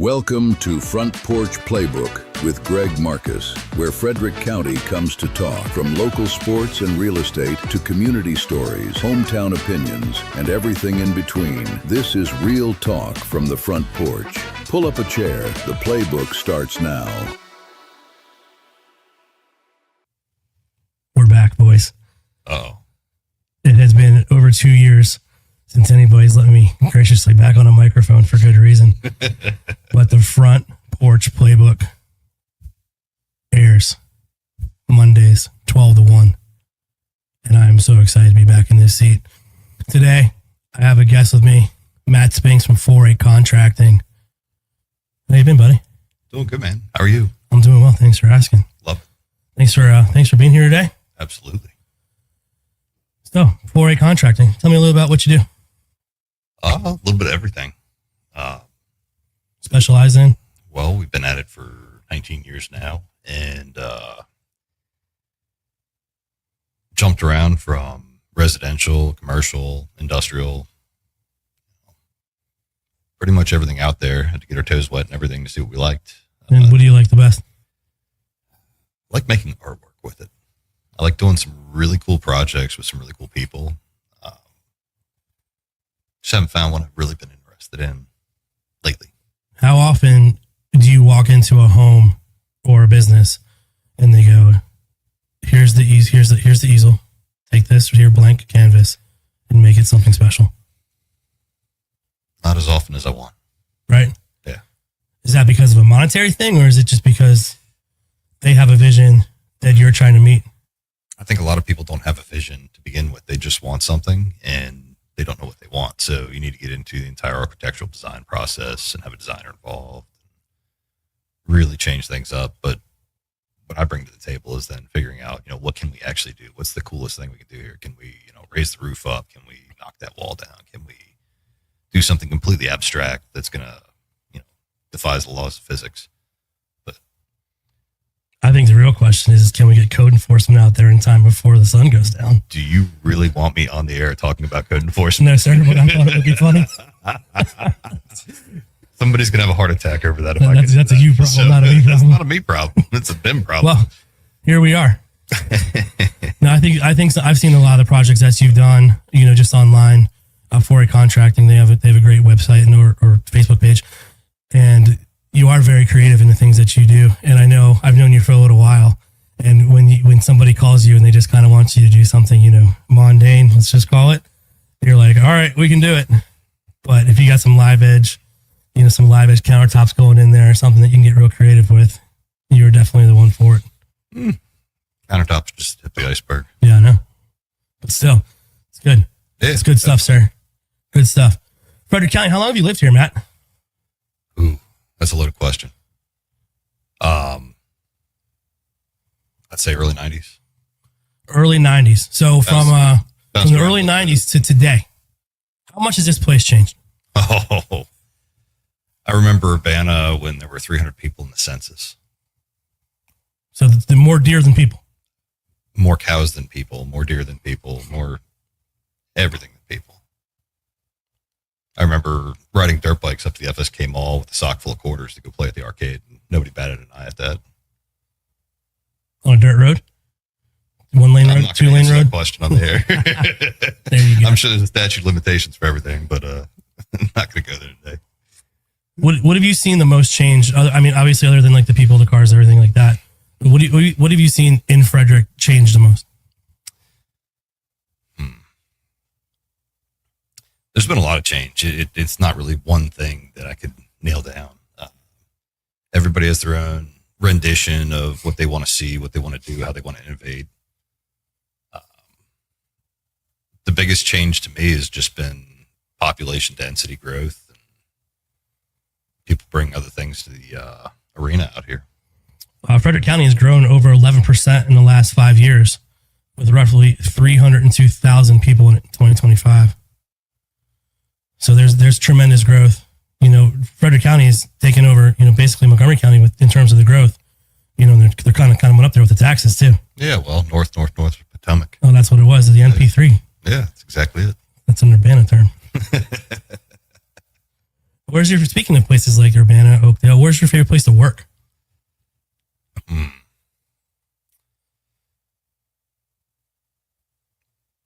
Welcome to Front Porch Playbook with Greg Marcus, where Frederick County comes to talk. From local sports and real estate to community stories, hometown opinions, and everything in between. This is real talk from the front porch. Pull up a chair. The playbook starts now. We're back, boys. Oh. It has been over 2 years since anybody's let me graciously back on a microphone for good reason. But the Front Porch Playbook airs Mondays, 12 to 1. And I'm so excited to be back in this seat. Today, I have a guest with me, Matt Spinks from 4A Contracting. How you been, buddy? Doing good, man. How are you? I'm doing well. Thanks for asking. Love it. Thanks for being here today. Absolutely. So, 4A Contracting. Tell me a little about what you do. A little bit of everything. Specialize in? Well, we've been at it for 19 years now, and jumped around from residential, commercial, industrial, pretty much everything out there. Had to get our toes wet and everything to see what we liked. And what do you like the best? I like making artwork with it. I like doing some really cool projects with some really cool people. Just haven't found one I've really been interested in lately. How often do you walk into a home or a business and they go, here's the easel, take this here blank canvas and make it something special? Not as often as I want. Right? Yeah. Is that because of a monetary thing, or is it just because they have a vision that you're trying to meet? I think a lot of people don't have a vision to begin with. They just want something and they don't know what they want. So you need to get into the entire architectural design process and have a designer involved, really change things up. But what I bring to the table is then figuring out, what can we actually do? What's the coolest thing we can do here? Can we, raise the roof up? Can we knock that wall down? Can we do something completely abstract that's going to, defies the laws of physics? I think the real question is, can we get code enforcement out there in time before the sun goes down? Do you really want me on the air talking about code enforcement? No, sir. But I thought it would be funny. Somebody's going to have a heart attack over that. That's a you problem, not a me problem. It's not a me problem. It's a them problem. Well, here we are. No, I think so. I've seen a lot of the projects that you've done, just online. 4A Contracting, they have a great website or Facebook page. And you are very creative in the things that you do. And I know I've known you for a little while. And when somebody calls you and they just kind of want you to do something, mundane, let's just call it, you're like, all right, we can do it. But if you got some live edge, some live edge countertops going in there or something that you can get real creative with, you're definitely the one for it. Countertops just hit the iceberg. Yeah, I know. But still, it's good. Yeah, it's good stuff, sir. Good stuff. Frederick County, how long have you lived here, Matt? Ooh. That's a loaded question. I'd say early 90s. Early 90s. So from the early 90s to today, how much has this place changed? Oh, I remember Urbana when there were 300 people in the census. So the more deer than people. More cows than people, more deer than people, more everything than people. I remember riding dirt bikes up to the FSK Mall with a sock full of quarters to go play at the arcade. Nobody batted an eye at that. On a dirt road? 1-lane road? 2-lane road? That question on the air. There you go. I'm sure there's a statute of limitations for everything, but I'm not going to go there today. What have you seen the most change? Obviously, other than like the people, the cars, everything like that. What have you seen in Frederick change the most? There's been a lot of change. It's not really one thing that I could nail down. Everybody has their own rendition of what they want to see, what they want to do, how they want to innovate. The biggest change to me has just been population density growth. And people bring other things to the arena out here. Frederick County has grown over 11% in the last 5 years, with roughly 302,000 people in 2025. So there's tremendous growth. Frederick County has taken over, basically Montgomery County in terms of the growth. They're kind of went up there with the taxes too. Yeah, well, north Potomac. Oh, that's what it was, the NP3. Yeah, that's exactly it. That's an Urbana term. speaking of places like Urbana, Oakdale, where's your favorite place to work?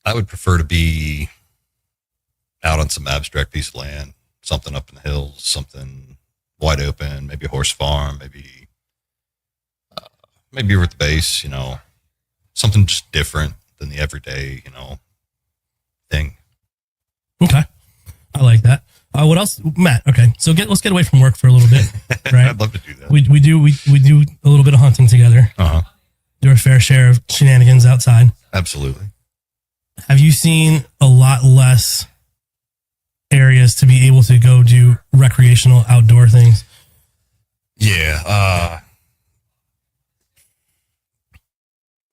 I would prefer to be out on some abstract piece of land, something up in the hills, something wide open, maybe a horse farm, maybe you're at the base, you know, something just different than the everyday, you know, thing. Okay. I like that. What else, Matt? Okay. So let's get away from work for a little bit. Right. I'd love to do that. We do a little bit of hunting together. Do our fair share of shenanigans outside. Absolutely. Have you seen a lot less areas to be able to go do recreational outdoor things? Yeah.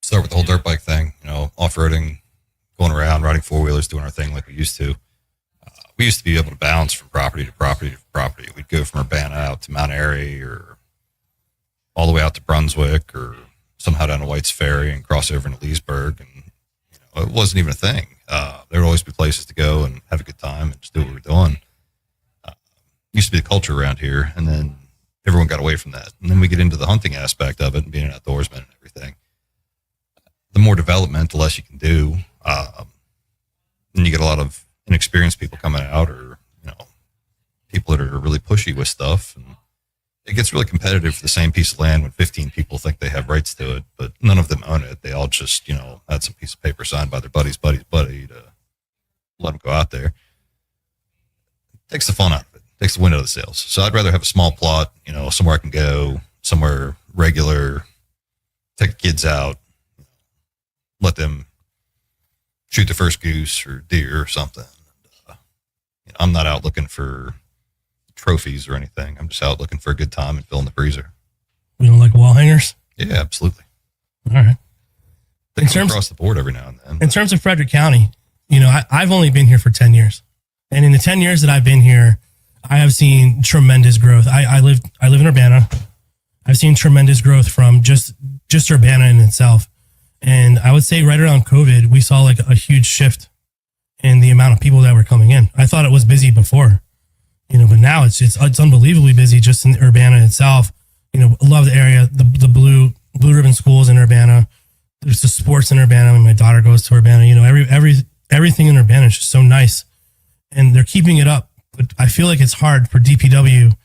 Start with the whole dirt bike thing, you know, off-roading, going around, riding four-wheelers, doing our thing like we used to. We used to be able to bounce from property to property to property. We'd go from Urbana out to Mount Airy or all the way out to Brunswick or somehow down to White's Ferry and cross over into Leesburg. And you know, it wasn't even a thing. There would always be places to go and have a good time and just do what we were doing. Used to be the culture around here, and then everyone got away from that. And then we get into the hunting aspect of it and being an outdoorsman and everything. The more development, the less you can do. And you get a lot of inexperienced people coming out, or you know, people that are really pushy with stuff, and it gets really competitive for the same piece of land when 15 people think they have rights to it, but none of them own it. They all just, you know, had some piece of paper signed by their buddy to let them go out there. It takes the fun out of it. It takes the wind out of the sails. So I'd rather have a small plot, you know, somewhere I can go, somewhere regular, take the kids out, let them shoot the first goose or deer or something. You know, I'm not out looking for trophies or anything. I'm just out looking for a good time and filling the freezer. You don't like wall hangers? Yeah, absolutely. All right. They come across the board every now and then. In terms of Frederick County, you know, I've only been here for 10 years. And in the 10 years that I've been here, I have seen tremendous growth. I live in Urbana. I've seen tremendous growth from just Urbana in itself. And I would say right around COVID, we saw like a huge shift in the amount of people that were coming in. I thought it was busy before, you know, but now it's unbelievably busy just in Urbana itself. You know, I love the area, the blue ribbon schools in Urbana. There's the sports in Urbana. I mean, my daughter goes to Urbana. You know, everything in Urbana is just so nice, and they're keeping it up. But I feel like it's hard for DPW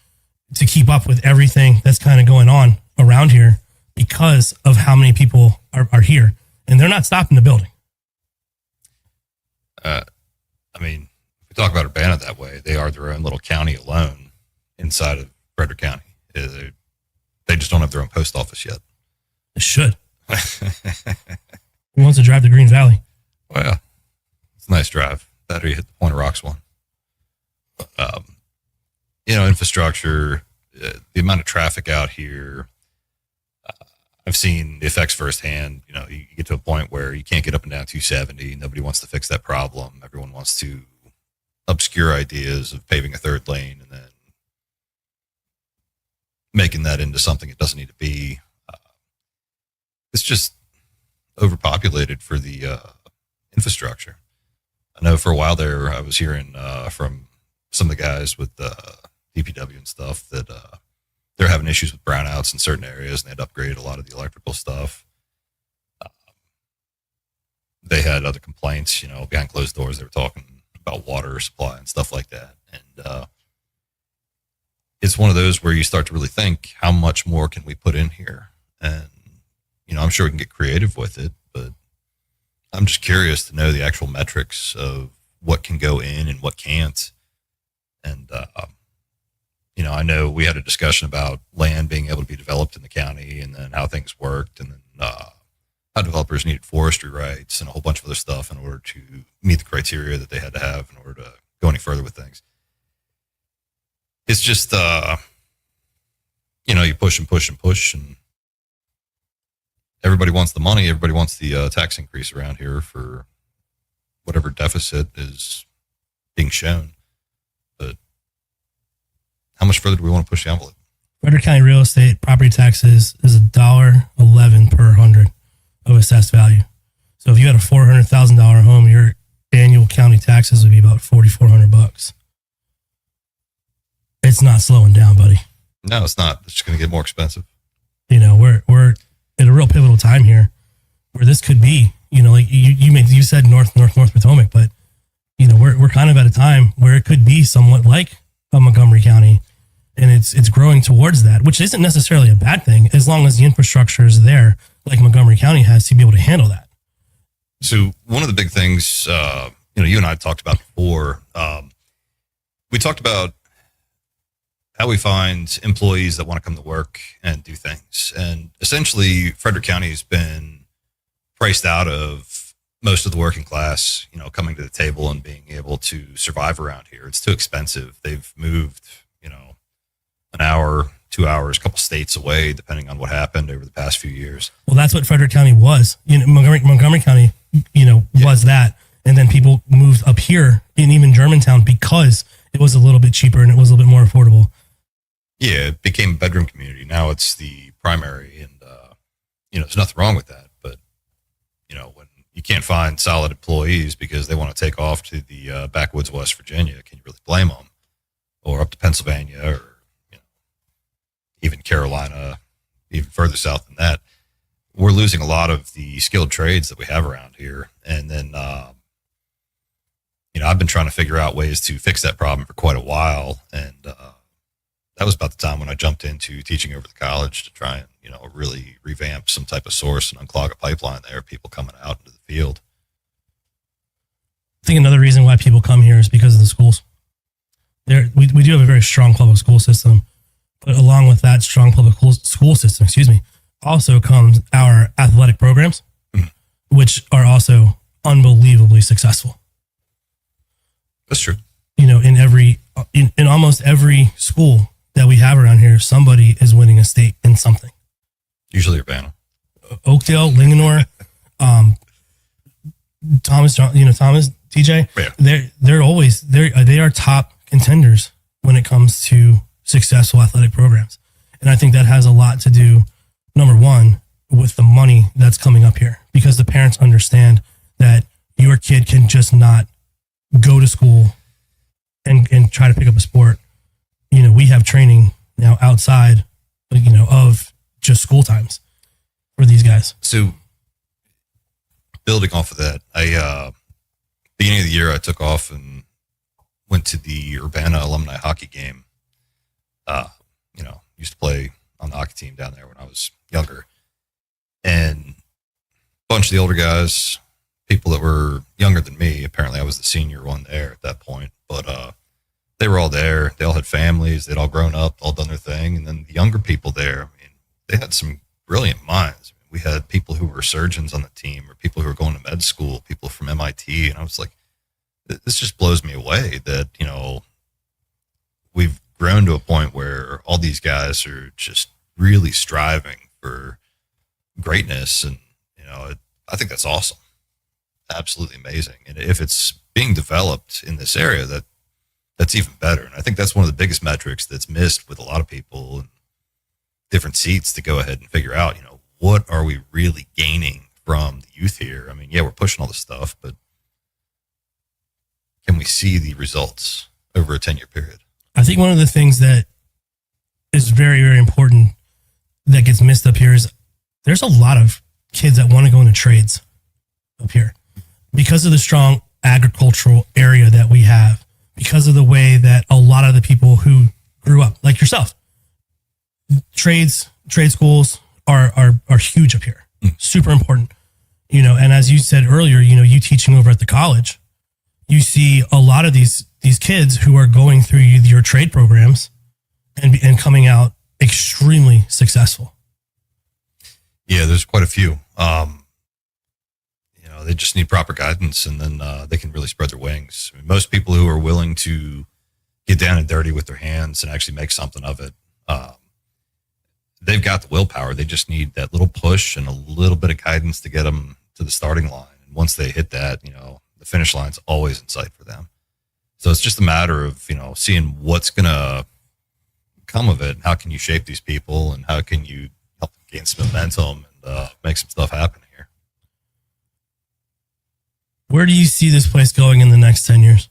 to keep up with everything that's kind of going on around here because of how many people are here, and they're not stopping the building. I mean, if we talk about Urbana that way, they are their own little county alone inside of Frederick County. They just don't have their own post office yet. It should. Who wants to drive to Green Valley? Well, it's a nice drive. Better you hit the Point of Rocks one. You know, infrastructure, the amount of traffic out here. I've seen the effects firsthand. You know, you get to a point where you can't get up and down 270. Nobody wants to fix that problem. Everyone wants to obscure ideas of paving a third lane and then making that into something it doesn't need to be. It's just overpopulated for the infrastructure. I know for a while there, I was hearing from some of the guys with DPW and stuff that they're having issues with brownouts in certain areas, and they had upgraded a lot of the electrical stuff. They had other complaints, you know, behind closed doors. They were talking about water supply and stuff like that. And it's one of those where you start to really think, how much more can we put in here? And, you know, I'm sure we can get creative with it, but I'm just curious to know the actual metrics of what can go in and what can't. And, you know, I know we had a discussion about land being able to be developed in the county and then how things worked, and then how developers needed forestry rights and a whole bunch of other stuff in order to meet the criteria that they had to have in order to go any further with things. It's just, you know, you push and push and push, and everybody wants the money. Everybody wants the tax increase around here for whatever deficit is being shown. But how much further do we want to push the envelope? Frederick County real estate property taxes is $1.11 per 100 of assessed value. So if you had a $400,000 home, your annual county taxes would be about $4,400. it's not slowing down, buddy. No, it's not. It's just going to get more expensive. You know, we're at a real pivotal time here where this could be, you know, like you said North Potomac, but you know, we're kind of at a time where it could be somewhat like a Montgomery County, and it's growing towards that, which isn't necessarily a bad thing as long as the infrastructure is there, like Montgomery County has, to be able to handle that. So one of the big things, you know, you and I talked about before, we talked about how we find employees that want to come to work and do things. And essentially, Frederick County has been priced out of most of the working class, you know, coming to the table and being able to survive around here. It's too expensive. They've moved, you know, an hour, 2 hours, a couple states away, depending on what happened over the past few years. Well, that's what Frederick County was. You know, Montgomery County, you know, was that. And then people moved up here in even Germantown because it was a little bit cheaper and it was a little bit more affordable. Yeah, it became a bedroom community. Now it's the primary, and you know, there's nothing wrong with that. But you know, when you can't find solid employees because they want to take off to the backwoods of West Virginia, can you really blame them? Or up to Pennsylvania, or you know, even Carolina, even further south than that. We're losing a lot of the skilled trades that we have around here, and then you know, I've been trying to figure out ways to fix that problem for quite a while, and that was about the time when I jumped into teaching over the college to try and, you know, really revamp some type of source and unclog a pipeline there, people coming out into the field. I think another reason why people come here is because of the schools. We do have a very strong public school system, but along with that strong public school system, also comes our athletic programs, which are also unbelievably successful. That's true. You know, in almost every school that we have around here, somebody is winning a state in something. Usually Urbana. Oakdale, Linganore, Thomas, TJ. Yeah. They are top contenders when it comes to successful athletic programs. And I think that has a lot to do, number one, with the money that's coming up here, because the parents understand that your kid can just not go to school and try to pick up a sport. You know, we have training now outside, you know, of just school times for these guys. So building off of that, beginning of the year, I took off and went to the Urbana alumni hockey game. You know, used to play on the hockey team down there when I was younger, and a bunch of the older guys, people that were younger than me. Apparently I was the senior one there at that point, but, they were all there. They all had families. They'd all grown up, all done their thing. And then the younger people there, I mean, they had some brilliant minds. We had people who were surgeons on the team, or people who were going to med school, people from MIT. And I was like, this just blows me away that, you know, we've grown to a point where all these guys are just really striving for greatness. And, you know, I think that's awesome. Absolutely amazing. And if it's being developed in this area, that's even better. And I think that's one of the biggest metrics that's missed with a lot of people and different seats to go ahead and figure out, you know, what are we really gaining from the youth here? I mean, yeah, we're pushing all this stuff, but can we see the results over a 10-year period? I think one of the things that is very, very important that gets missed up here is there's a lot of kids that want to go into trades up here because of the strong agricultural area that we have, because of the way that a lot of the people who grew up, like yourself, trade schools are huge up here. Super important. You know, and as you said earlier, you know, you teaching over at the college, you see a lot of these kids who are going through your trade programs and coming out extremely successful. Yeah, there's quite a few. You know, they just need proper guidance, and then they can really spread their wings. I mean, most people who are willing to get down and dirty with their hands and actually make something of it, they've got the willpower. They just need that little push and a little bit of guidance to get them to the starting line. And once they hit that, you know, the finish line's always in sight for them. So it's just a matter of, you know, seeing what's going to come of it. How can you shape these people, and how can you help them gain some momentum and make some stuff happen here? Where do you see this place going in the next 10 years?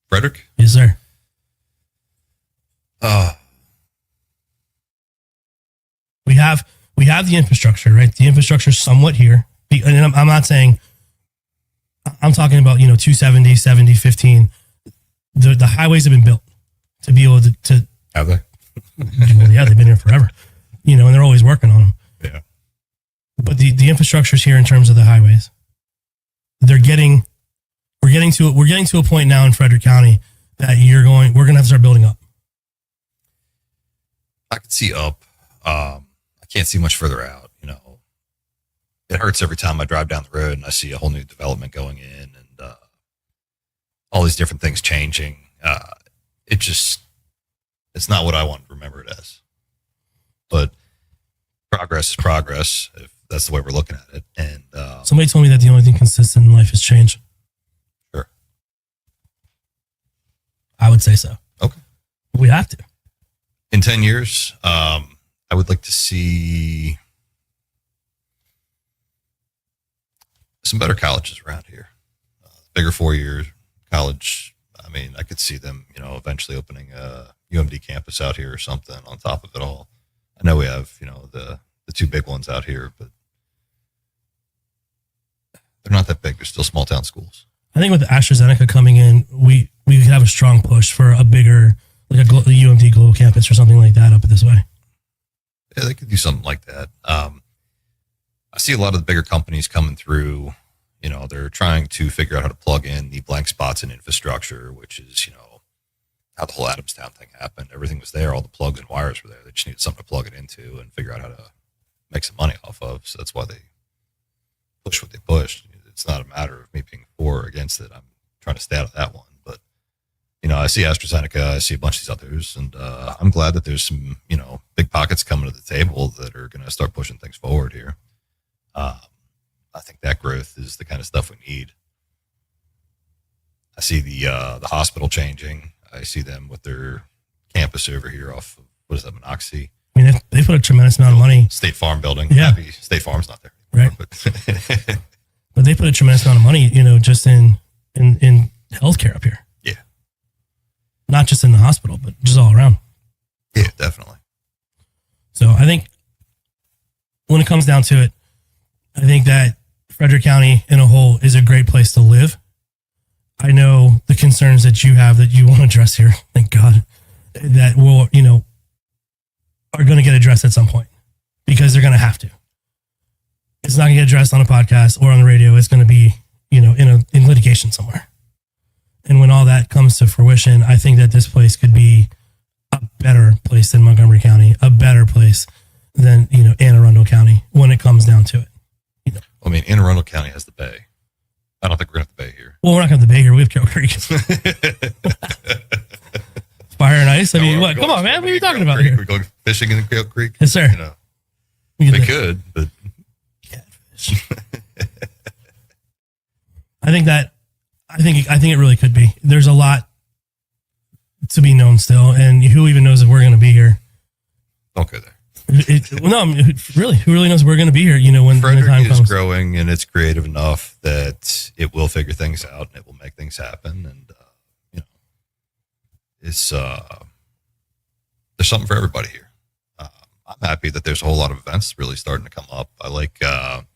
Frederick? Yes, sir. We have the infrastructure, right? The infrastructure is somewhat here. And I'm not saying, I'm talking about, 270, 70, 15. The highways have been built to be able to Have they? well, yeah, they've been here forever, and they're always working on them. Yeah. But the infrastructure is here in terms of the highways. We're getting to a point now in Frederick County that we're going to have to start building up. I can see up. I can't see much further out. It hurts every time I drive down the road and I see a whole new development going in and all these different things changing. It's not what I want to remember it as. But progress is progress, if that's the way we're looking at it. And Somebody told me that the only thing consistent in life is change. Sure. I would say so. Okay. We have to. In 10 years, I would like to see some better colleges around here. Bigger 4-year college. I mean, I could see them, eventually opening a UMD campus out here or something on top of it all. I know we have, the two big ones out here, but they're not that big. They're still small town schools. I think with AstraZeneca coming in, we could have a strong push for a bigger, like a UMD global campus or something like that up this way. Yeah, they could do something like that. I see a lot of the bigger companies coming through. They're trying to figure out how to plug in the blank spots in infrastructure, which is, how the whole Adamstown thing happened. Everything was there. All the plugs and wires were there. They just needed something to plug it into and figure out how to make some money off of. So that's why they push what they pushed. It's not a matter of me being for or against it. I'm trying to stay out of that one. But, I see AstraZeneca. I see a bunch of these others. And I'm glad that there's some, big pockets coming to the table that are going to start pushing things forward here. I think that growth is the kind of stuff we need. I see the hospital changing. I see them with their campus over here off of, what is that, Monocacy? I mean, they put a tremendous amount of money. State Farm building. Yeah. Happy State Farm's not there anymore, right? But, but they put a tremendous amount of money, just in healthcare up here. Yeah. Not just in the hospital, but just all around. Yeah, definitely. So I think when it comes down to it, I think that Frederick County in a whole is a great place to live. I know the concerns that you have that you want to address here, thank God, that will, are going to get addressed at some point because they're going to have to. It's not going to get addressed on a podcast or on the radio. It's going to be, in litigation somewhere. And when all that comes to fruition, I think that this place could be a better place than Montgomery County, a better place than, Anne Arundel County when it comes down to it. I mean, Anne Arundel County has the bay. I don't think we're going to have the bay here. Well, we're not going to have the bay here. We have Carroll Creek. Fire and ice. I mean, what? Come on, man. What are you talking about here? We're going fishing in Carroll Creek. Yes, sir. We could, but catfish. I think it really could be. There's a lot to be known still, and who even knows if we're going to be here? Don't go there. Really, who really knows we're going to be here? When Frederick the time is comes. growing and it's creative enough that it will figure things out and it will make things happen. And it's there's something for everybody here. I'm happy that there's a whole lot of events really starting to come up. I like a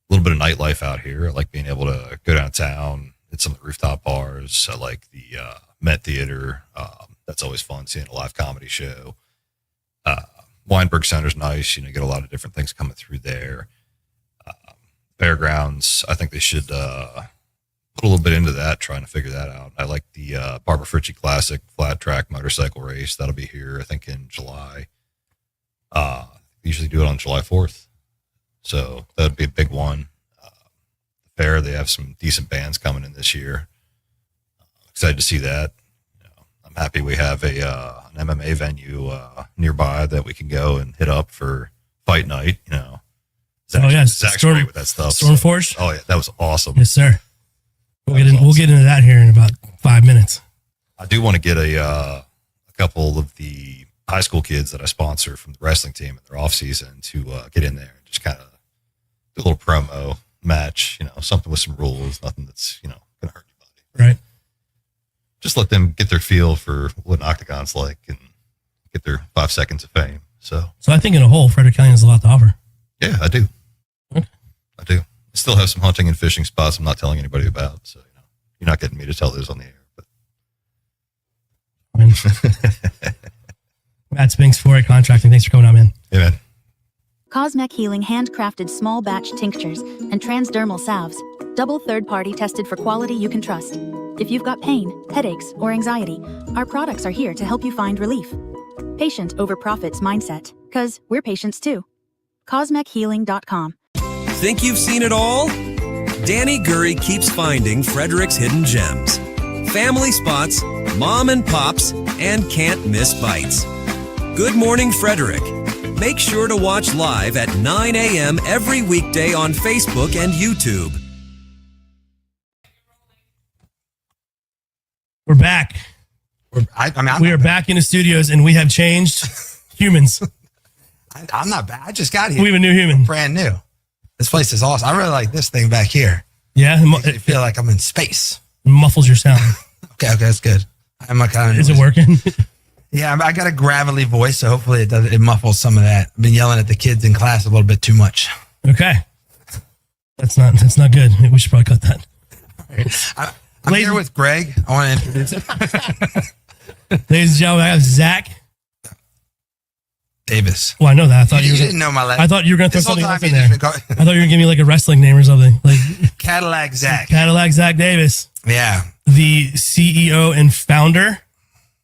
little bit of nightlife out here. I like being able to go downtown, hit some of the rooftop bars. I like the Met Theater. That's always fun, seeing a live comedy show. Weinberg Center's nice. You get a lot of different things coming through there. Fairgrounds, I think they should put a little bit into that, trying to figure that out. I like the Barbara Fritchie Classic flat track motorcycle race. That'll be here, I think, in July. They usually do it on July 4th. So that'd be a big one. The fair, they have some decent bands coming in this year. Excited to see that. I'm happy we have an MMA venue nearby that we can go and hit up for fight night. Zach's great with that stuff. Stormforge. Oh yeah, that was awesome. Yes, sir. We'll get into that here in about 5 minutes. I do want to get a couple of the high school kids that I sponsor from the wrestling team in their off season to get in there and just kind of do a little promo match. Something with some rules, nothing that's going to hurt anybody. Right. Just let them get their feel for what an octagon's like and their 5 seconds of fame. So I think in a whole, Frederick County has a lot to offer. yeah, I do. Okay. I do. I still have some hunting and fishing spots I'm not telling anybody about. So, you're not getting me to tell those on the air. But Matt Spinks, 4A Contracting. Thanks for coming on, man. yeah, man. Cosmec Healing handcrafted small batch tinctures and transdermal salves, double third-party tested for quality you can trust. If you've got pain, headaches, or anxiety, our products are here to help you find relief. Patient over profits mindset, 'cause we're patients too. CosmecHealing.com. Think you've seen it all? Danny Gurry keeps finding Frederick's hidden gems. Family spots, mom and pops, and can't miss bites. Good Morning Frederick. Make sure to watch live at 9 a.m. every weekday on Facebook and YouTube. We're back. We are back in the studios, and we have changed humans. I'm not bad. I just got here. We have a new human. Brand new. This place is awesome. I really like this thing back here. Yeah, I feel like I'm in space. Muffles your sound. Okay, that's good. I'm like, Is it working? Yeah, I got a gravelly voice, so hopefully it muffles some of that. I've been yelling at the kids in class a little bit too much. Okay, that's not good. We should probably cut that. I'm here with Greg. I want to introduce him. Ladies and gentlemen, I have Zach Davis. Well, I know that. I thought you you didn't know my last. I thought you were going to throw This whole something time else in you there. just been I thought you were going to give me like a wrestling name or something. Like Cadillac Zach. Cadillac Zach Davis. Yeah. The CEO and founder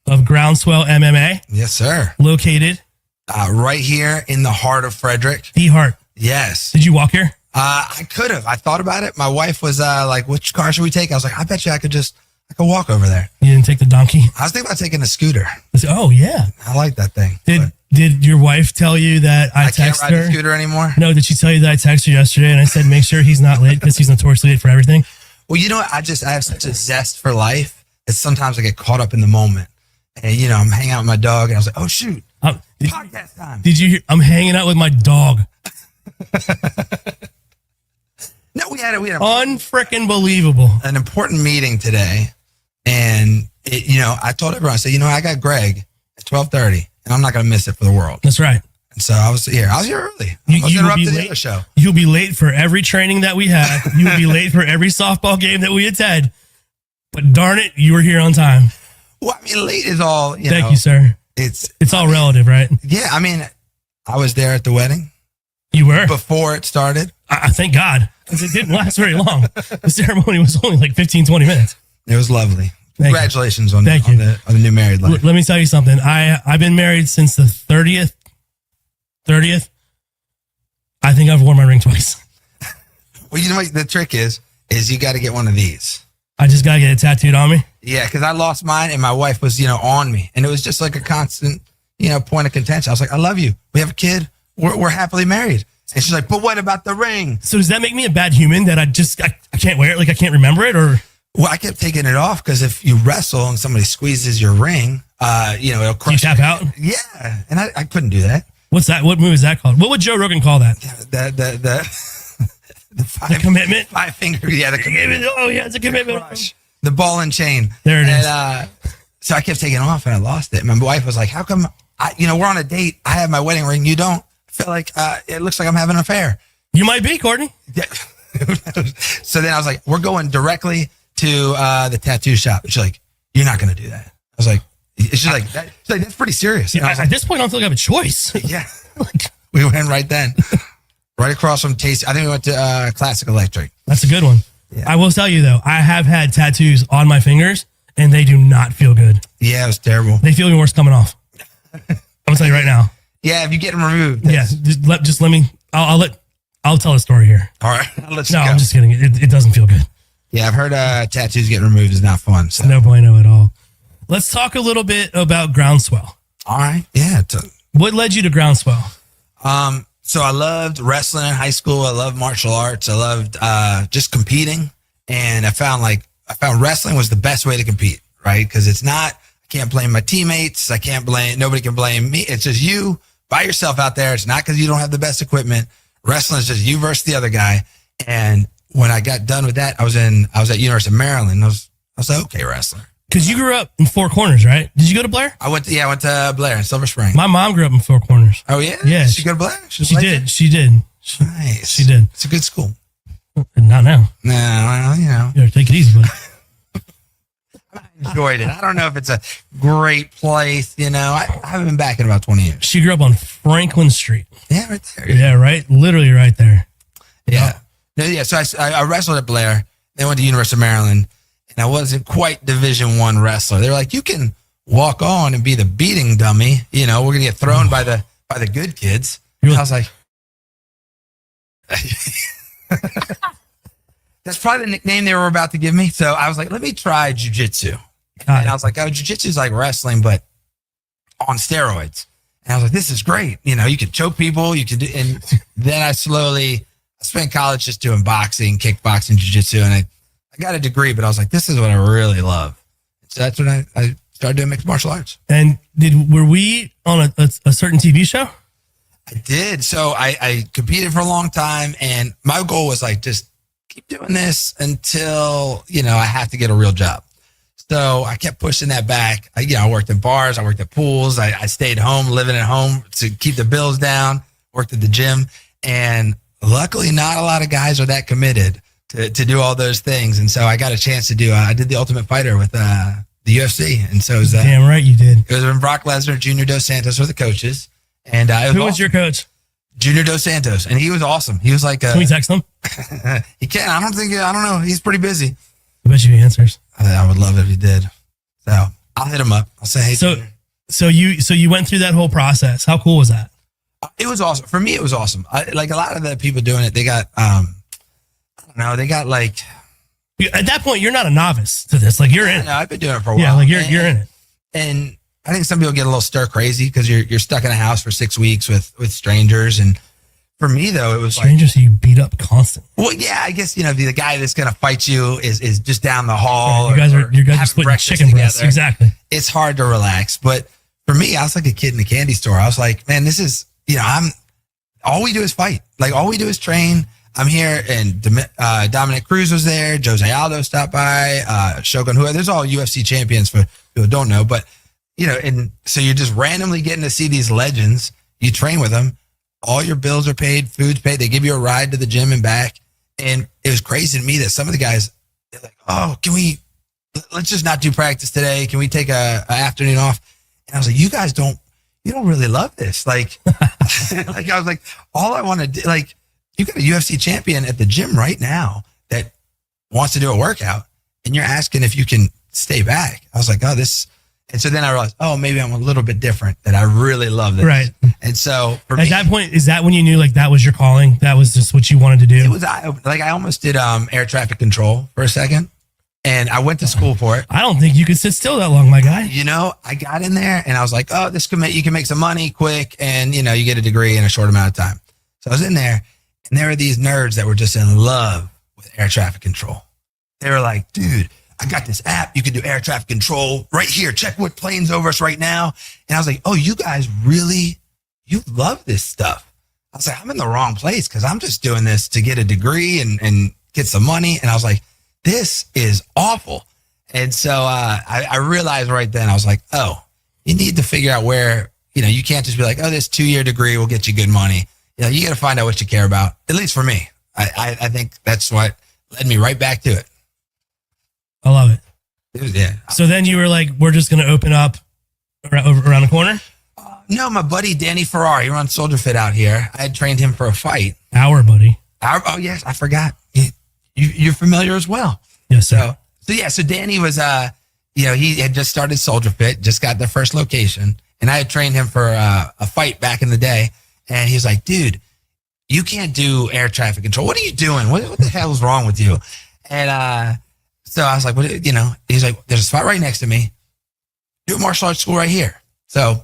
of Groundswell MMA. Yes, sir. Located right here in the heart of Frederick. The heart. Yes. Did you walk here? I could have. I thought about it. My wife was like, which car should we take? I was like, I bet you I could walk over there. You didn't take the donkey? I was thinking about taking a scooter. Oh, yeah. I like that thing. Did your wife tell you that I can't ride her? the scooter anymore? No, did she tell you that I texted you yesterday and I said, make sure he's not late because he's notoriously late for everything? Well, you know what? I have such a zest for life that sometimes I get caught up in the moment. And, I'm hanging out with my dog and I was like, oh, shoot. Podcast time. Did you hear? I'm hanging out with my dog. No, we had unfrickin' believable. An important meeting today. And, I told everyone, I said, I got Greg at 12:30 and I'm not going to miss it for the world. That's right. And so I was here. I was here early. I was interrupting the other show. You'll be late for every training that we have. You'll be late for every softball game that we attend. But darn it, you were here on time. Well, late is all, Thank you, sir. It's all relative, right? Yeah. I was there at the wedding. You were? Before it started. I thank God. Because it didn't last very long. The ceremony was only like 15, 20 minutes. It was lovely. Congratulations on the new married life. Let me tell you something. I've been married since the 30th. I think I've worn my ring twice. Well, you know what the trick is you got to get one of these. I just got to get it tattooed on me? Yeah, because I lost mine and my wife was, on me. And it was just like a constant, point of contention. I was like, I love you. We have a kid. We're happily married. And she's like, but what about the ring? So does that make me a bad human that I can't wear it? Like I can't remember it? Or? Well, I kept taking it off because if you wrestle and somebody squeezees your ring, it'll crush. You tap out? Yeah. And I couldn't do that. What's that? What move is that called? What would Joe Rogan call that? The commitment? 5 finger. Yeah, the commitment. Oh, yeah, it's a commitment. The ball and chain. There it is. So I kept taking it off and I lost it. My wife was like, how come, we're on a date. I have my wedding ring. You don't. I feel like it looks like I'm having an affair. You might be, Courtney. Yeah. So then I was like, we're going directly to the tattoo shop. And she's like, you're not going to do that. I was like, she's like, that's pretty serious. Yeah, at this point, I don't feel like I have a choice. Yeah. We went right then. Right across from Tasty. I think we went to Classic Electric. That's a good one. Yeah. I will tell you, though, I have had tattoos on my fingers, and they do not feel good. Yeah, it was terrible. They feel even worse coming off. I'm going to tell you right now. Yeah, if you get them removed. Yeah, just let me, I'll tell a story here. All right. Let's go. I'm just kidding. It doesn't feel good. Yeah, I've heard tattoos getting removed is not fun. So. No bueno at all. Let's talk a little bit about Groundswell. All right. Yeah. What led you to Groundswell? So I loved wrestling in high school. I loved martial arts. I loved just competing. And I found wrestling was the best way to compete, right? Because I can't blame my teammates. Nobody can blame me. It's just you by yourself out there. It's not because you don't have the best equipment. Wrestling is just you versus the other guy. And when I got done with that, I was at University of Maryland. I was an okay wrestler. Because you grew up in Four Corners, right? Did you go to Blair? I went to Blair in Silver Spring. My mom grew up in Four Corners. Oh yeah? Yeah. Did she go to Blair? She did. Nice. She did. It's a good school. Not now. No, well, You gotta take it easy, buddy. I enjoyed it. I don't know if it's a great place. I haven't been back in about 20 years. She grew up on Franklin Street. Yeah, right there. Yeah, right? Literally right there. Yeah. No, yeah. So I wrestled at Blair. Then went to University of Maryland, and I wasn't quite Division I wrestler. They were like, you can walk on and be the beating dummy. We're gonna get thrown by the good kids. And I was like, that's probably the nickname they were about to give me. So I was like, let me try jujitsu. And I was like, oh, jujitsu is like wrestling, but on steroids. And I was like, this is great. You can choke people. You can do. And then I spent college just doing boxing, kickboxing, jujitsu, and I got a degree. But I was like, this is what I really love. So that's when I started doing mixed martial arts. And were we on a certain TV show? I did. So I competed for a long time, and my goal was like, just keep doing this until, I have to get a real job. So I kept pushing that back. I worked in bars. I worked at pools. I stayed home, living at home to keep the bills down, worked at the gym. And luckily, not a lot of guys are that committed to do all those things. And so I got a chance to I did the Ultimate Fighter with the UFC. And so it was, damn right you did. It was when Brock Lesnar, Junior Dos Santos were the coaches. And who was your coach? Junior Dos Santos. And he was awesome. He was like, can we text him? He can. I don't know. He's pretty busy. I bet you he answers. I would love it if he did. So I'll hit him up. I'll say, hey. So you went through that whole process. How cool was that? It was awesome. For me, it was awesome. Like a lot of the people doing it, they got, I don't know, they got like. At that point, you're not a novice to this. Like you're in it. I've been doing it for a while. Yeah, like you're in it. And I think some people get a little stir crazy because you're stuck in a house for 6 weeks with strangers. And for me though, it was strangers who you beat up constantly. Well, yeah, I guess the guy that's gonna fight you is just down the hall. Right, you guys are splitting chicken breasts. Exactly. It's hard to relax, but for me, I was like a kid in a candy store. I was like, man, this is all we do is fight. Like all we do is train. I'm here, and Dominic Cruz was there. Jose Aldo stopped by. Shogun, there's all UFC champions for people who don't know, but. And so you're just randomly getting to see these legends. You train with them. All your bills are paid, food's paid. They give you a ride to the gym and back. And it was crazy to me that some of the guys, they're like, oh, let's just not do practice today. Can we take a afternoon off? And I was like, you don't really love this. Like, like I was like, all I want to do, like, you got a UFC champion at the gym right now that wants to do a workout, and you're asking if you can stay back. I was like, oh, this. And so then I realized, oh, maybe I'm a little bit different, that I really love this. Right. And so for at that point, is that when you knew like that was your calling? That was just what you wanted to do? It was like I almost did air traffic control for a second, and I went to school for it. I don't think you could sit still that long, my guy. I got in there and I was like, oh, you can make some money quick, and you get a degree in a short amount of time. So I was in there, and there were these nerds that were just in love with air traffic control. They were like, dude, I got this app. You can do air traffic control right here. Check what plane's over us right now. And I was like, oh, you guys you love this stuff. I was like, I'm in the wrong place because I'm just doing this to get a degree and get some money. And I was like, this is awful. And so I realized right then, I was like, oh, you need to figure out where, you can't just be like, oh, this 2-year degree will get you good money. You got to find out what you care about. At least for me, I think that's what led me right back to it. I love it. Yeah. So then you were like, we're just going to open up around the corner? No, my buddy, Danny Farrar, he runs Soldier Fit out here. I had trained him for a fight. Our buddy. Oh, yes, I forgot. You're familiar as well. Yes, sir. So Danny was, he had just started Soldier Fit, just got their first location. And I had trained him for a fight back in the day. And he was like, dude, you can't do air traffic control. What are you doing? What the hell is wrong with you? And, so I was like, he's like, there's a spot right next to me. Do a martial arts school right here. So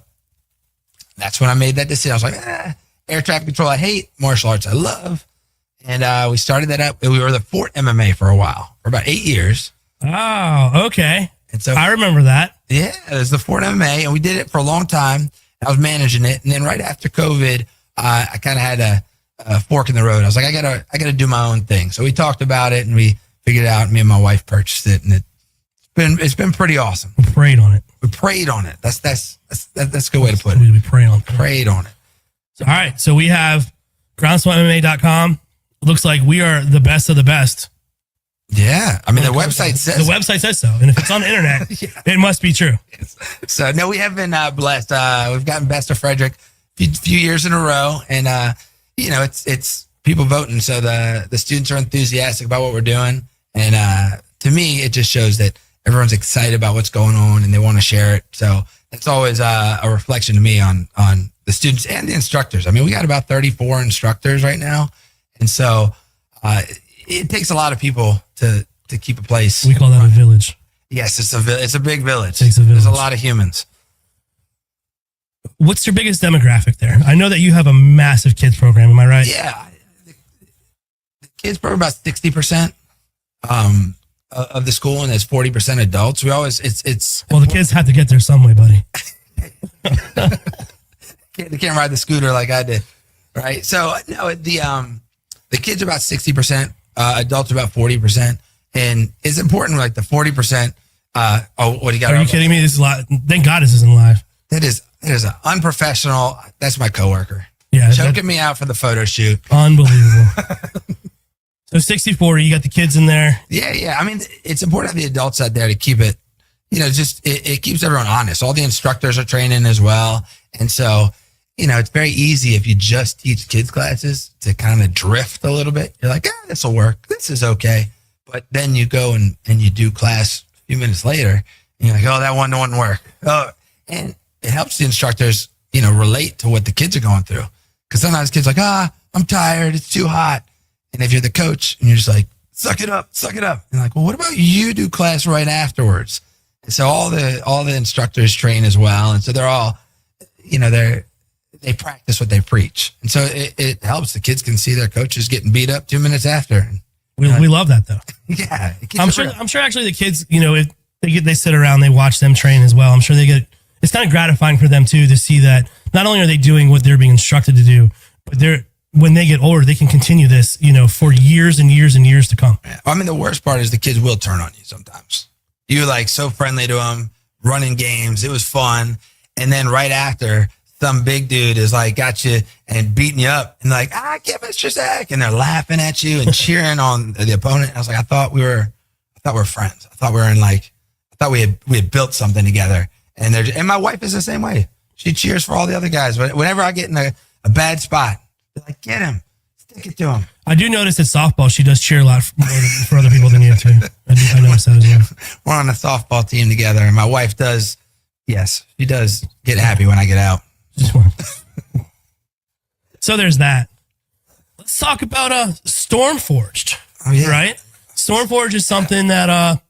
that's when I made that decision. I was like, air traffic control, I hate. Martial arts, I love. And we started that up. We were the Fort MMA for a while, for about 8 years. Oh, okay. And so I remember that. Yeah, it was the Fort MMA, and we did it for a long time. I was managing it. And then right after COVID, I kind of had a fork in the road. I was like, I gotta do my own thing. So we talked about it, and we figured it out. Me and my wife purchased it, and it's It's been pretty awesome. We prayed on it. We prayed on it. That's a good way to put it. We pray on it. Prayed on it. So, all right. So we have groundswellmma.com. Looks like we are the best of the best. Yeah. I mean, the website says the website says so. And if it's on the internet, it must be true. So, no, we have been blessed. We've gotten Best of Frederick a few years in a row. And, it's people voting. So the students are enthusiastic about what we're doing. And to me, it just shows that everyone's excited about what's going on and they want to share it. So that's always a reflection to me on the students and the instructors. I mean, we got about 34 instructors right now. And so it takes a lot of people to keep a place. We call that a village. Yes, it's a big village. It takes a village. There's a lot of humans. What's your biggest demographic there? I know that you have a massive kids program. Am I right? Yeah. The kids program about 60% of the school, and it's 40% adults. We always, well, the kids have to get there some way, buddy. They can't ride the scooter like I did. Right. So no, the kids are about 60%, adults are about 40%. And it's important, like the 40%. What do you got? Are you kidding me? This is live. Thank God this isn't live. That is an unprofessional. That's my coworker. Yeah. Choking me out for the photo shoot. Unbelievable. So 60-40, you got the kids in there. Yeah. I mean, it's important to have the adults out there to keep it, it keeps everyone honest. All the instructors are training as well. And so, it's very easy if you just teach kids classes to kind of drift a little bit. You're like, this will work. This is okay. But then you go and you do class a few minutes later and you're like, that one didn't work. And it helps the instructors, relate to what the kids are going through. Because sometimes kids are like, I'm tired. It's too hot. And if you're the coach and you're just like, suck it up. And like, well, what about you do class right afterwards? And so all the instructors train as well. And so they're all, they practice what they preach. And so it helps. The kids can see their coaches getting beat up 2 minutes after. We love that though. Yeah. I'm sure actually the kids, if they sit around, they watch them train as well. I'm sure it's kind of gratifying for them too, to see that not only are they doing what they're being instructed to do, but when they get older, they can continue this, for years and years and years to come. I mean, the worst part is the kids will turn on you sometimes. You're like so friendly to them, running games. It was fun. And then right after, some big dude is like, got you and beating you up and like, give us your sack. And they're laughing at you and cheering on the opponent. I was like, I thought we were friends. I thought we were we had built something together. And my wife is the same way. She cheers for all the other guys. Whenever I get in a bad spot, they're like, get him, stick it to him. I do notice at softball, she does cheer a lot more for other people than you too. I noticed that as well. We're on a softball team together, and my wife does. Yes, she does get happy when I get out. So there's that. Let's talk about Stormforged. Oh, yeah. Right? Stormforged is something that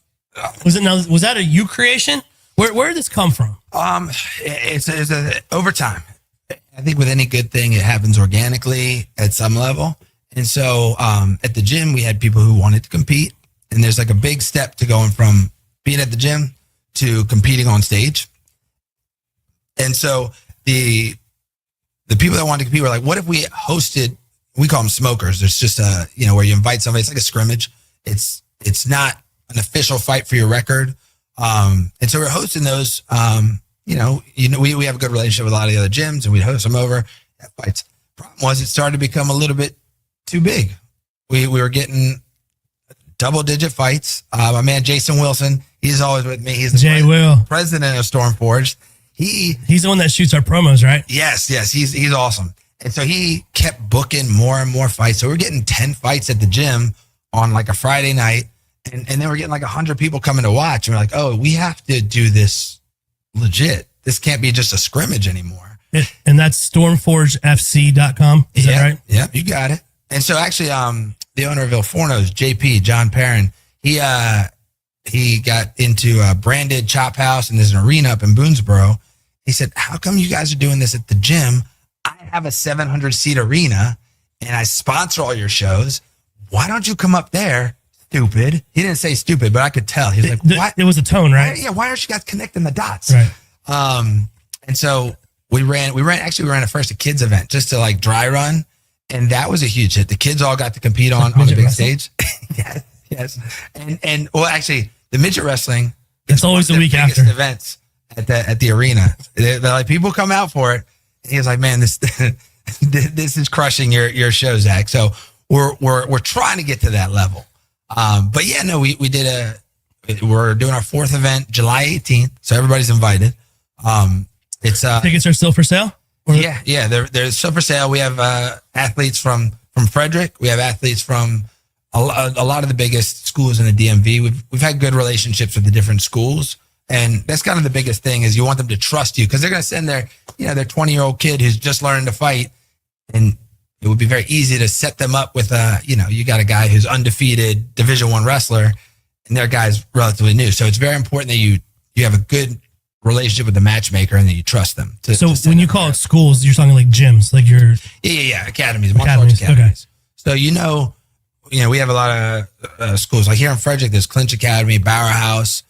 was that a you creation? Where did this come from? It's over time. I think with any good thing, it happens organically at some level. And so at the gym, we had people who wanted to compete. And there's like a big step to going from being at the gym to competing on stage. And so the people that wanted to compete were like, what if we hosted, we call them smokers. There's just where you invite somebody, it's like a scrimmage. It's not an official fight for your record. And so we're hosting those, we have a good relationship with a lot of the other gyms and we'd host them over at fights. Problem was it started to become a little bit too big. We were getting double-digit fights. My man Jason Wilson, he's always with me. He's the president of Stormforged. He's the one that shoots our promos, right? Yes. He's awesome. And so he kept booking more and more fights. So we're getting 10 fights at the gym on like a Friday night. And then we're getting like 100 people coming to watch. And we're like, we have to do this legit. This can't be just a scrimmage anymore. And that's stormforgefc.com. Is that right? Yeah, you got it. And so actually, the owner of Il Forno's, JP, John Perrin, he got into a branded chop house and there's an arena up in Boonesboro. He said, how come you guys are doing this at the gym? I have a 700-seat arena and I sponsor all your shows. Why don't you come up there? Stupid. He didn't say stupid, but I could tell. He was like, what? It was a tone, right? Yeah. Why aren't you guys connecting the dots? Right. And so we ran at first a kids event just to like dry run. And that was a huge hit. The kids all got to compete on the big stage. Yes. And well, actually the midget wrestling It's always the week biggest after events at the arena. They're like, people come out for it. And he was like, man, this this is crushing your show, Zach. So we're trying to get to that level. But yeah, no, we're doing our 4th event, July 18th. So everybody's invited. Tickets are still for sale? Yeah, they're still for sale. We have athletes from Frederick. We have athletes from a lot of the biggest schools in the DMV. We've had good relationships with the different schools, and that's kind of the biggest thing is you want them to trust you because they're going to send their 20-year-old kid who's just learning to fight, and it would be very easy to set them up with you got a guy who's undefeated Division I wrestler, and their guy's relatively new. So it's very important that you have a good relationship with the matchmaker and that you trust them. So when you call it schools, you're talking like gyms, like your academies, martial arts academies. Okay. So we have a lot of schools like here in Frederick. There's Clinch Academy, Bauer House,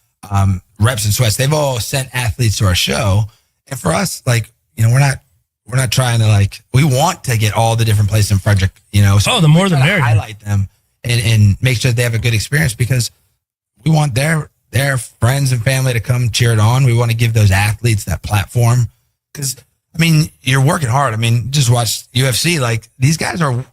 Reps and Sweats. They've all sent athletes to our show, and for us, we're not trying to we want to get all the different places in Frederick. So the more the merrier. Highlight them and make sure that they have a good experience because we want their friends and family to come cheer it on. We want to give those athletes that platform because, you're working hard. Just watch UFC. These guys are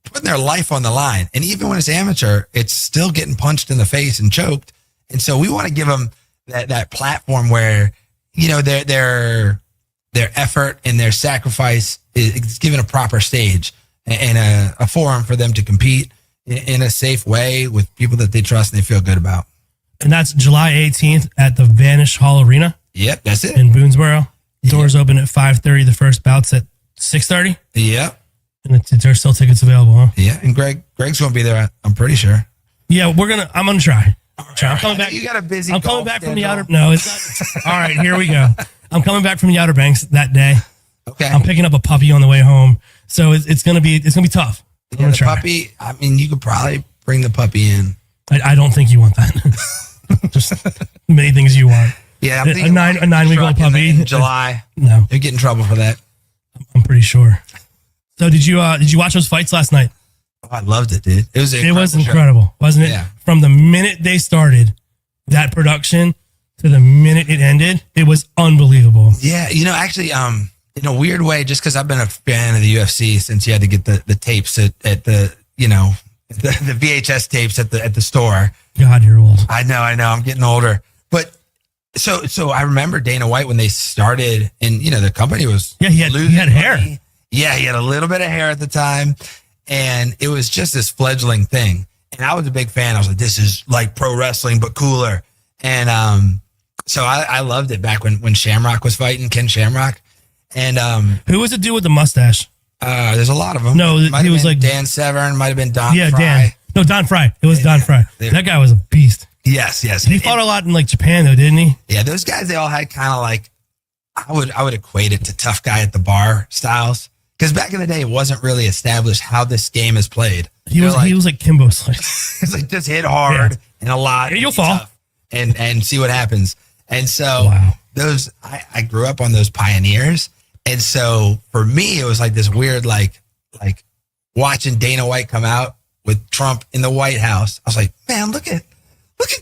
putting their life on the line. And even when it's amateur, it's still getting punched in the face and choked. And so we want to give them that platform where, their effort and their sacrifice is given a proper stage and a forum for them to compete in a safe way with people that they trust and they feel good about. And that's July 18th at the Vanish Hall Arena. Yep, that's it. In Boonesboro. Doors open at 5:30. The first bout's at 6:30. Yep. And there's still tickets available, huh? Yeah, and Greg's going to be there, I'm pretty sure. Yeah, I'm going to try. I'm coming back. You got a busy I'm coming back from the Outer... No, it's not. All right, here we go. I'm coming back from the Outer Banks that day. Okay. I'm picking up a puppy on the way home. So it's going to be tough. Yeah, the puppy, you could probably bring the puppy in. I don't think you want that. Just many things you want. Yeah, I'm thinking a 9-week-old puppy in July. No, you'll get in trouble for that. I'm pretty sure. So did you watch those fights last night? Oh, I loved it, dude. It was incredible, wasn't it? Yeah. From the minute they started that production to the minute it ended, it was unbelievable. Yeah, actually, in a weird way, just because I've been a fan of the UFC since you had to get the tapes at the the VHS tapes at the store. God, you're old. I know. I'm getting older. But so I remember Dana White when they started, and the company was he had hair. Yeah, he had a little bit of hair at the time, and it was just this fledgling thing. And I was a big fan. I was like, this is like pro wrestling but cooler. And so I loved it back when Shamrock was fighting, Ken Shamrock. And who was the dude with the mustache? There's a lot of them. No, he was like Dan Severn. Might have been Don Fry. Dan. No, Don Fry. It was Don Fry. That guy was a beast. Yes. He fought a lot in Japan though, didn't he? Yeah, those guys, they all had kind of I would equate it to tough guy at the bar styles. Because back in the day, it wasn't really established how this game is played. He was like Kimbo Slice. It's just hit hard and a lot. You'll fall and see what happens. And so wow. I grew up on those pioneers. And so for me, it was like this weird, like watching Dana White come out with Trump in the White House. I was like, man, look at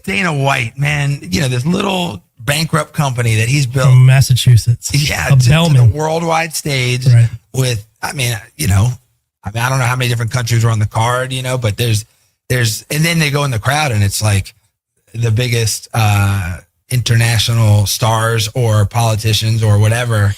Dana White, man. This little bankrupt company that he's built from Massachusetts. Yeah, to the worldwide stage with, I don't know how many different countries were on the card, but there's, and then they go in the crowd and it's like the biggest international stars or politicians or whatever.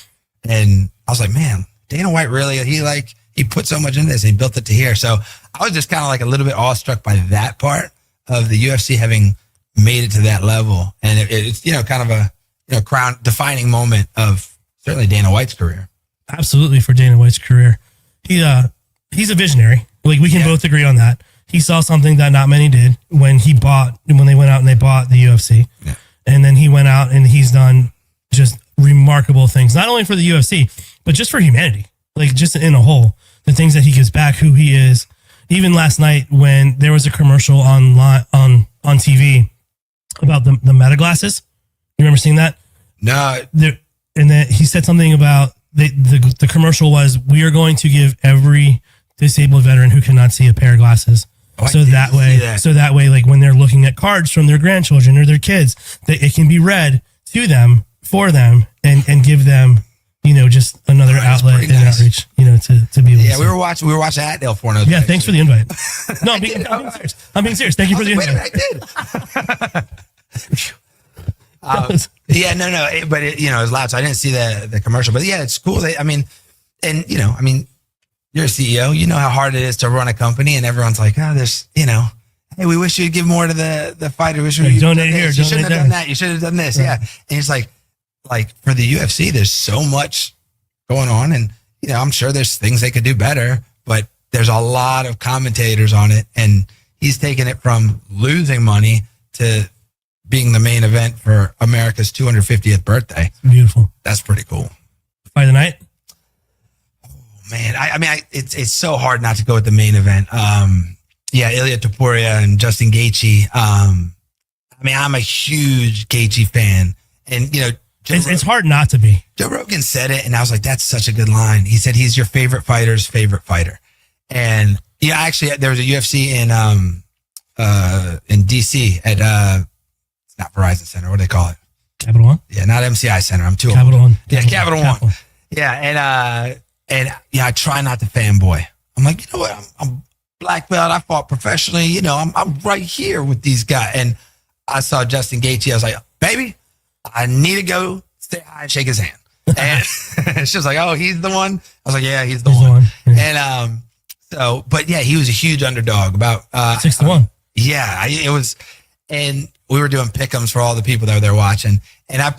And I was like, man, Dana White really, he put so much into this and he built it to here. So I was just kind of a little bit awestruck by that part of the UFC having made it to that level. And it's, kind of a, crown defining moment of certainly Dana White's career. Absolutely. For Dana White's career. He's a visionary. We can both agree on that. He saw something that not many did when they went out and they bought the UFC. Yeah. And then he went out and he's done just remarkable things, not only for the UFC, but just for humanity, just in a whole, the things that he gives back, who he is. Even last night when there was a commercial on TV about the Meta glasses, you remember seeing that? No. And then he said something about the commercial was, we are going to give every disabled veteran who cannot see a pair of glasses. So that way, like when they're looking at cards from their grandchildren or their kids, that it can be read to them, for them, and give them, just another outlet and outreach, to be able to. Yeah, we were watching Atdale for another. Yeah, thanks for the invite. No, I'm being serious. I'm being serious. Thank you for the invite. Wait a minute, I did. Yeah, no, but it was loud, so I didn't see the commercial. But yeah, it's cool. You're a CEO. You know how hard it is to run a company, and everyone's like, oh, there's, hey, we wish you'd give more to the fighter. We should donate here. You shouldn't have done that. You should have done this. Right. Yeah, and it's like for the UFC, there's so much going on, and I'm sure there's things they could do better, but there's a lot of commentators on it, and he's taken it from losing money to being the main event for America's 250th birthday. Beautiful. That's pretty cool. Fight of the night. Man, it's so hard not to go with the main event. Ilya Topuria and Justin Gaethje. I'm a huge Gaethje fan, and it's hard not to be. Joe Rogan said it, and I was like, that's such a good line. He said he's your favorite fighter's favorite fighter, and actually, there was a UFC in DC at it's not Verizon Center. What do they call it? Capital One. Yeah, not MCI Center. I'm too Capital old. One. Yeah, Capital One. Yeah, and I try not to fanboy. I'm like, you know what? I'm black belt. I fought professionally. I'm right here with these guys. And I saw Justin Gaethje. I was like, baby, I need to go say hi and shake his hand. And she was like, oh, he's the one. I was like, yeah, he's the one. Yeah. And but yeah, he was a huge underdog. About 6-1. Yeah, it was. And we were doing pick'ems for all the people that were there watching. And I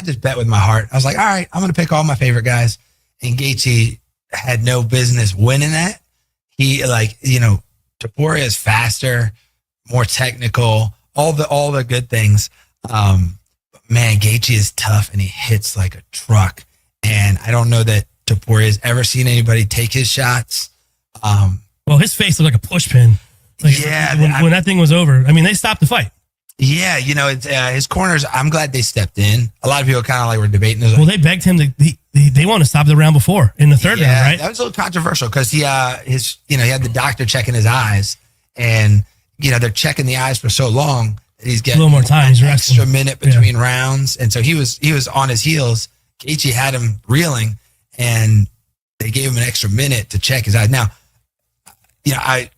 just bet with my heart. I was like, all right, I'm going to pick all my favorite guys. And Gaethje had no business winning that. He Topuria is faster, more technical, all the good things. But man, Gaethje is tough and he hits like a truck. And I don't know that Topuria has ever seen anybody take his shots. Well, his face looked like a push pin. When that thing was over, they stopped the fight. Yeah, it's his corners. I'm glad they stepped in. A lot of people kind of were debating. Well, they begged him they want to stop the round before in the third round, right? That was a little controversial because he had the doctor checking his eyes, and they're checking the eyes for so long that he's getting a little more time. He's resting. Extra minute between rounds, and so he was on his heels. Gaethje had him reeling, and they gave him an extra minute to check his eyes. Now, I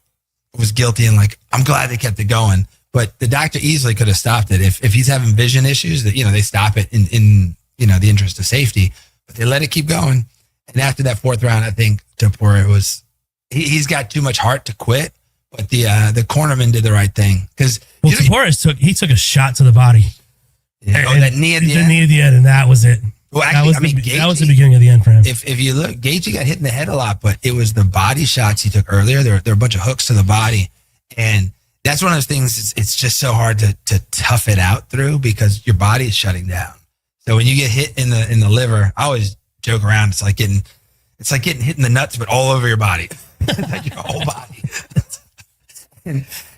was guilty, and I'm glad they kept it going. But the doctor easily could have stopped it if he's having vision issues. That they stop it in the interest of safety. But they let it keep going. And after that fourth round, I think Topuria he's got too much heart to quit. But the cornerman did the right thing because Topuria took a shot to the body. Yeah. That knee at the end. Knee at the end, and that was it. Well, actually, that was the beginning of the end for him. If you look, Gaethje got hit in the head a lot, but it was the body shots he took earlier. There were a bunch of hooks to the body, and that's one of those things. It's just so hard to tough it out through because your body is shutting down. So when you get hit in the liver, I always joke around. It's like getting hit in the nuts, but all over your body, like your whole body.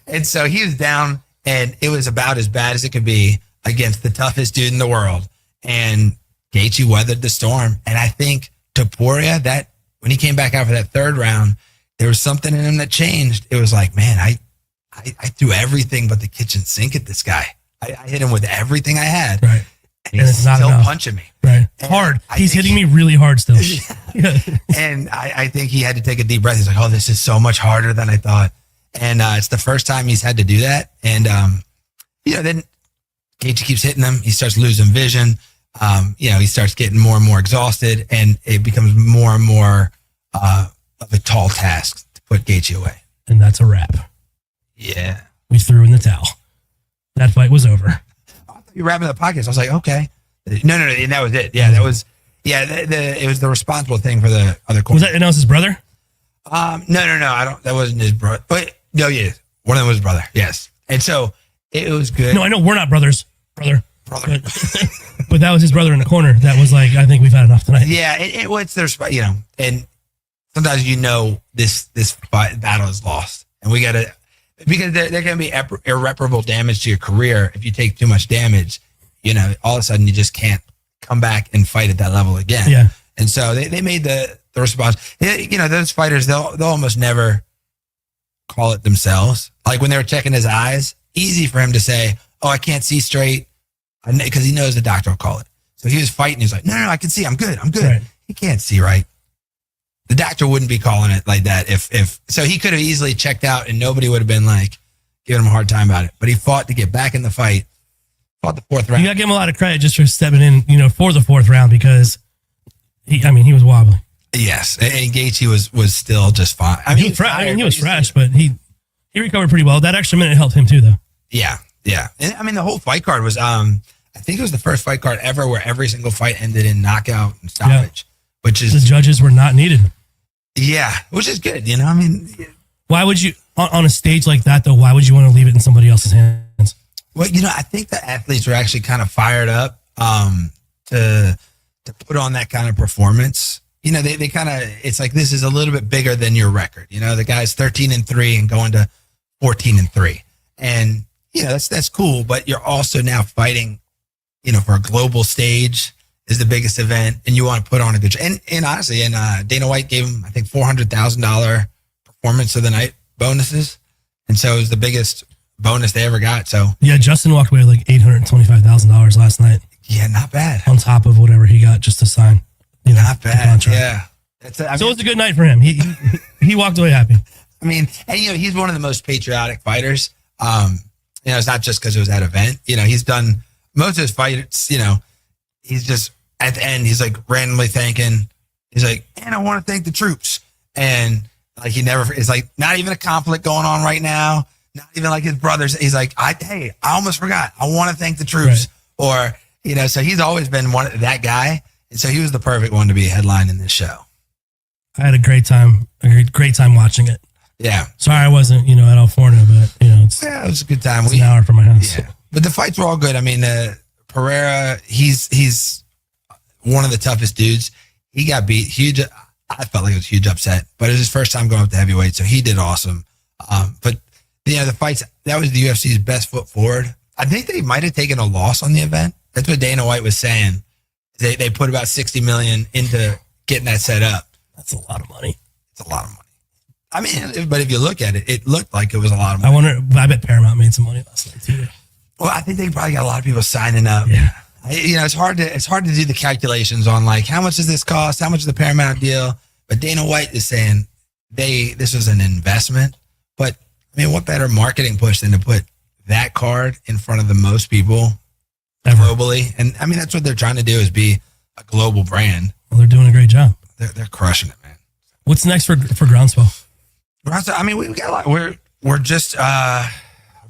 and so he was down, and it was about as bad as it could be against the toughest dude in the world. And Gaethje weathered the storm. And I think Topuria, that when he came back out for that third round, there was something in him that changed. It was like, man, I threw everything but the kitchen sink at this guy. I hit him with everything I had. Right. And he's still punching me. Right. Hard. He's hitting me really hard still. Yeah. And I think he had to take a deep breath. He's like, oh, this is so much harder than I thought. And it's the first time he's had to do that. And, then Gaethje keeps hitting him. He starts losing vision. He starts getting more and more exhausted, and it becomes more and more of a tall task to put Gaethje away. And that's a wrap. Yeah. We threw in the towel. That fight was over. I thought you were wrapping the podcast. I was like, okay. No. And that was it. Yeah, that was, it was the responsible thing for the other corner. Was that his brother? No. That wasn't his brother. But no, yeah. One of them was his brother. Yes. And so it was good. No, I know we're not brothers. Brother. But that was his brother in the corner. That was like, I think we've had enough tonight. Yeah. It's their, and sometimes this battle is lost, and we got to, because there can be irreparable damage to your career if you take too much damage. All of a sudden you just can't come back and fight at that level again. Yeah. And so they made the response. Those fighters, they'll almost never call it themselves. Like when they were checking his eyes, easy for him to say, "Oh, I can't see straight," because he knows the doctor will call it. So he was fighting. He's like, "No, I can see. I'm good. Right. He can't see right." The doctor wouldn't be calling it like that if so. He could have easily checked out and nobody would have been like giving him a hard time about it. But he fought to get back in the fight. Fought the 4th round. You got to give him a lot of credit just for stepping in, for the 4th round, because he was wobbly. Yes, and Gaethje was still just fine. He was fresh, but he recovered pretty well. That extra minute helped him too, though. Yeah. And the whole fight card was I think it was the first fight card ever where every single fight ended in knockout and stoppage, which is the judges were not needed. Yeah, which is good. Why would you on a stage like that though? Why would you want to leave it in somebody else's hands? Well, I think the athletes were actually kind of fired up to put on that kind of performance. They kind of, it's like, this is a little bit bigger than your record. The guy's 13-3 and going to 14-3. And, that's cool, but you're also now fighting, for a global stage is the biggest event and you want to put on a good show. And honestly, Dana White gave him, I think, $400,000 performance of the night bonuses. And so it was the biggest bonus they ever got. So yeah, Justin walked away with like $825,000 last night. Yeah, not bad. On top of whatever he got just to sign. Not bad. Yeah. So it was a good night for him. He walked away happy. And he's one of the most patriotic fighters. It's not just because it was that event. He's done most of his fights. He's just at the end. He's like randomly thanking. He's like, and I want to thank the troops. And like he never is like not even a conflict going on right now. Not even like his brothers. He's like, I almost forgot. I want to thank the troops. Right. Or so he's always been that guy. And so he was the perfect one to be a headline in this show. I had a great time watching it. Yeah. Sorry I wasn't, at Alforno, but, it was a good time. It's an hour from my house. Yeah. But the fights were all good. Pereira, he's one of the toughest dudes. He got beat huge. I felt like it was a huge upset, but it was his first time going up to heavyweight, so he did awesome. But the fights, that was the UFC's best foot forward. I think they might have taken a loss on the event. That's what Dana White was saying. They put about $60 million into getting that set up. That's a lot of money. It's a lot of money. But if you look at it, it looked like it was a lot of money. I bet Paramount made some money last night too. Well, I think they probably got a lot of people signing up. Yeah. It's hard to do the calculations on like how much does this cost? How much is the Paramount deal? But Dana White is saying this was an investment. But what better marketing push than to put that card in front of the most people ever globally? And that's what they're trying to do, is be a global brand. Well, they're doing a great job. They're crushing it, man. What's next for Groundswell? We got a lot. We're just about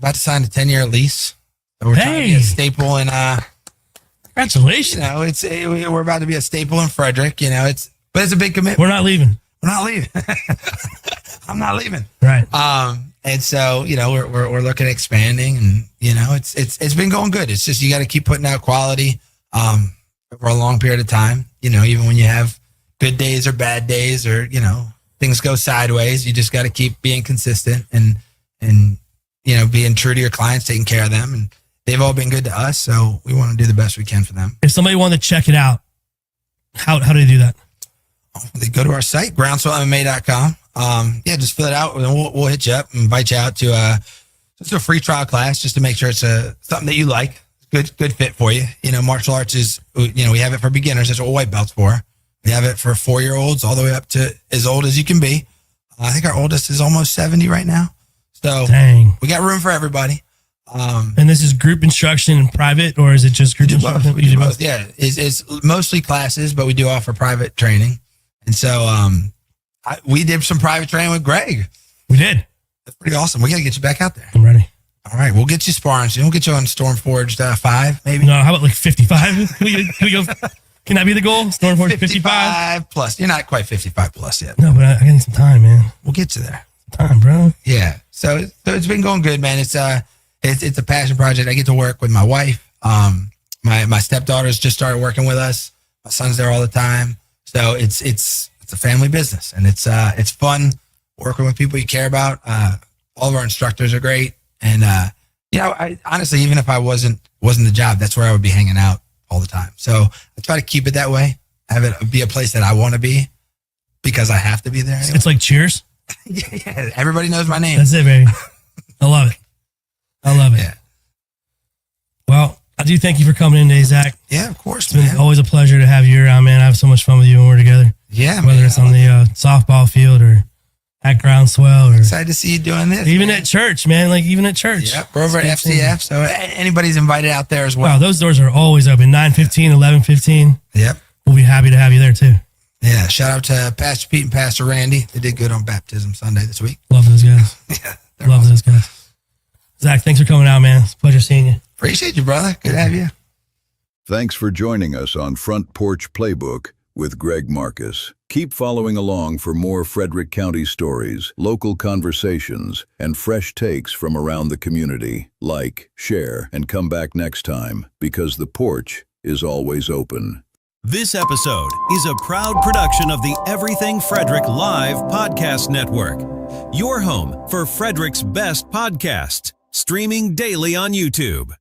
to sign a 10-year lease. So we're trying to be a staple in. Congratulations! We're about to be a staple in Frederick. But it's a big commitment. We're not leaving. I'm not leaving. Right. And so we're looking at expanding, and it's been going good. It's just you got to keep putting out quality over a long period of time. Even when you have good days or bad days, or things go sideways, you just got to keep being consistent and being true to your clients, taking care of them, and they've all been good to us. So we want to do the best we can for them. If somebody wanted to check it out, how do they do that? They go to our site, groundswellmma.com. Just fill it out, and we'll hit you up and invite you out to just a free trial class, just to make sure it's something that you like, good fit for you. Martial arts is, we have it for beginners. That's what white belt's for. We have it for 4-year-olds all the way up to as old as you can be. I think our oldest is almost 70 right now. So dang, we got room for everybody. And this is group instruction in private, or is it just group instruction? We do both. Yeah, it's mostly classes, but we do offer private training. And so we did some private training with Greg. We did. That's pretty awesome. We got to get you back out there. I'm ready. All right, we'll get you sparring soon. We'll get you on Stormforged 5, maybe. No, how about like 55? Can we go? Can that be the goal? Stormforged 55 plus. You're not quite 55 plus yet. No, but I need some time, man. We'll get you there. Time, bro. Yeah. So it's been going good, man. It's a passion project. I get to work with my wife. My stepdaughter's just started working with us. My son's there all the time. So it's a family business, and it's fun working with people you care about. All of our instructors are great, and I honestly, even if I wasn't the job, that's where I would be hanging out all the time. So I try to keep it that way. Have it be a place that I want to be because I have to be there. Anyway. It's like Cheers. Yeah, everybody knows my name. That's it, baby. I love it. I love it. Yeah. Well, I do thank you for coming in today, Zach. Yeah, of course, It's been man. always a pleasure to have you around, man. I have so much fun with you when we're together. Yeah, Whether man. it's on the softball field or at Groundswell or Excited to see you doing this. even man. at church, man. Like even at church. Yep, we're over at FCF, so anybody's invited out there as well. Wow, those doors are always open. 9:15, 11:15. Yep. We'll be happy to have you there too. Yeah, shout out to Pastor Pete and Pastor Randy. They did good on Baptism Sunday this week. Love those guys. Yeah, Love those guys. Zach, thanks for coming out, man. It's a pleasure seeing you. appreciate you, brother. Good to have you. Thanks for joining us on Front Porch Playbook with Greg Marcus. Keep following along for more Frederick County stories, local conversations, and fresh takes from around the community. Like, share, and come back next time, because the porch is always open. This episode is a proud production of the Everything Frederick Live Podcast Network, your home for Frederick's best podcasts, streaming daily on YouTube.